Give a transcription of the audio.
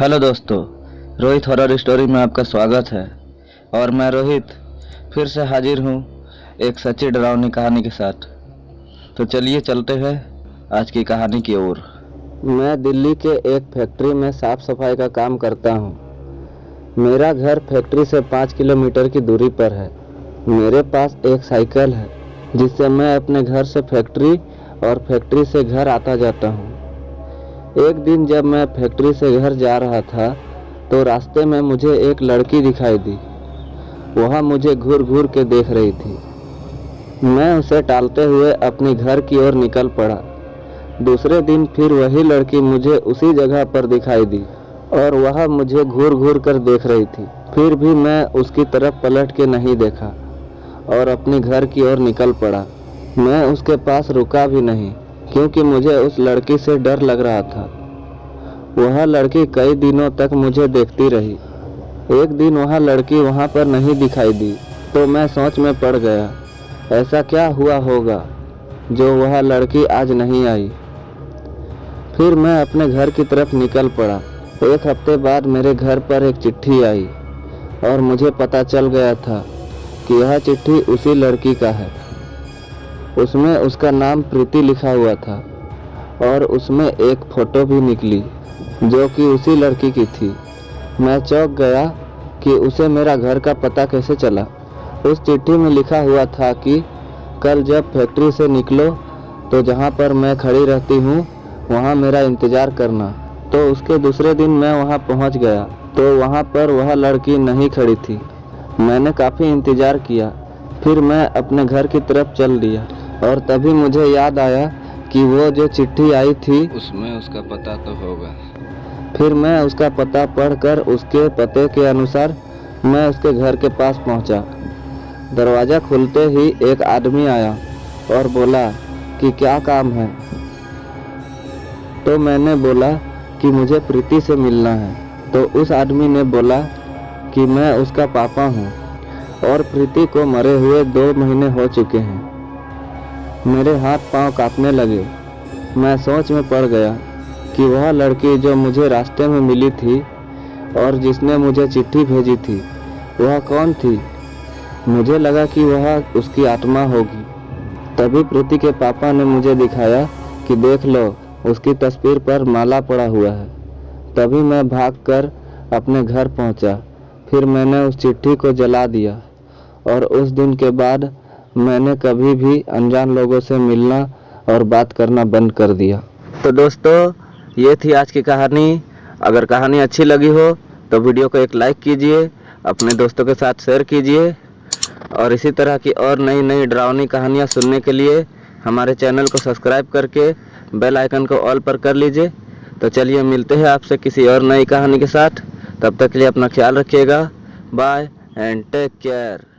Hello दोस्तों, Rohit horror story में आपका स्वागत है। और मैं रोहित फिर से हाजिर हूँ एक सच्ची डरावनी कहानी के साथ। तो चलिए चलते हैं आज की कहानी की ओर। मैं दिल्ली के एक फैक्ट्री में साफ सफाई का काम करता हूँ। मेरा घर फैक्ट्री से 5 किलोमीटर की दूरी पर है। मेरे पास एक साइकिल है जिससे मैं अपने घर से फैक्ट्री और फैक्ट्री से घर आता जाता हूँ। एक दिन जब मैं फैक्ट्री से घर जा रहा था तो रास्ते में मुझे एक लड़की दिखाई दी। वह मुझे घूर घूर के देख रही थी। मैं उसे टालते हुए अपने घर की ओर निकल पड़ा। दूसरे दिन फिर वही लड़की मुझे उसी जगह पर दिखाई दी और वह मुझे घूर घूर कर देख रही थी। फिर भी मैं उसकी तरफ पलट के नहीं देखा और अपने घर की ओर निकल पड़ा। मैं उसके पास रुका भी नहीं क्योंकि मुझे उस लड़की से डर लग रहा था। वह लड़की कई दिनों तक मुझे देखती रही। एक दिन वह लड़की वहां पर नहीं दिखाई दी तो मैं सोच में पड़ गया, ऐसा क्या हुआ होगा जो वह लड़की आज नहीं आई। फिर मैं अपने घर की तरफ निकल पड़ा। एक हफ्ते बाद मेरे घर पर एक चिट्ठी आई और मुझे पता चल गया था कि यह चिट्ठी उसी लड़की का है। उसमें उसका नाम प्रीति लिखा हुआ था और उसमें एक फोटो भी निकली जो कि उसी लड़की की थी। मैं चौंक गया कि उसे मेरा घर का पता कैसे चला। उस चिट्ठी में लिखा हुआ था कि कल जब फैक्ट्री से निकलो तो जहां पर मैं खड़ी रहती हूं वहां मेरा इंतजार करना। तो उसके दूसरे दिन मैं वहां पहुंच गया तो वहां पर वह लड़की नहीं खड़ी थी। मैंने काफ़ी इंतजार किया। फिर मैं अपने घर की तरफ चल दिया और तभी मुझे याद आया कि वो जो चिट्ठी आई थी उसमें उसका पता तो होगा। फिर मैं उसका पता पढ़कर उसके पते के अनुसार मैं उसके घर के पास पहुंचा। दरवाज़ा खुलते ही एक आदमी आया और बोला कि क्या काम है। तो मैंने बोला कि मुझे प्रीति से मिलना है। तो उस आदमी ने बोला कि मैं उसका पापा हूँ और प्रीति को मरे हुए 2 महीने हो चुके हैं। मेरे हाथ पांव कांपने लगे। मैं सोच में पड़ गया कि वह लड़की जो मुझे रास्ते में मिली थी और जिसने मुझे चिट्ठी भेजी थी वह कौन थी। मुझे लगा कि वह उसकी आत्मा होगी। तभी प्रीति के पापा ने मुझे दिखाया कि देख लो, उसकी तस्वीर पर माला पड़ा हुआ है। तभी मैं भागकर अपने घर पहुंचा। फिर मैंने उस चिट्ठी को जला दिया और उस दिन के बाद मैंने कभी भी अनजान लोगों से मिलना और बात करना बंद कर दिया। तो दोस्तों, ये थी आज की कहानी। अगर कहानी अच्छी लगी हो तो वीडियो को एक लाइक कीजिए, अपने दोस्तों के साथ शेयर कीजिए और इसी तरह की और नई नई डरावनी कहानियाँ सुनने के लिए हमारे चैनल को सब्सक्राइब करके बेल आइकन को ऑल पर कर लीजिए। तो चलिए मिलते हैं आपसे किसी और नई कहानी के साथ। तब तक के लिए अपना ख्याल रखिएगा। Bye and take care.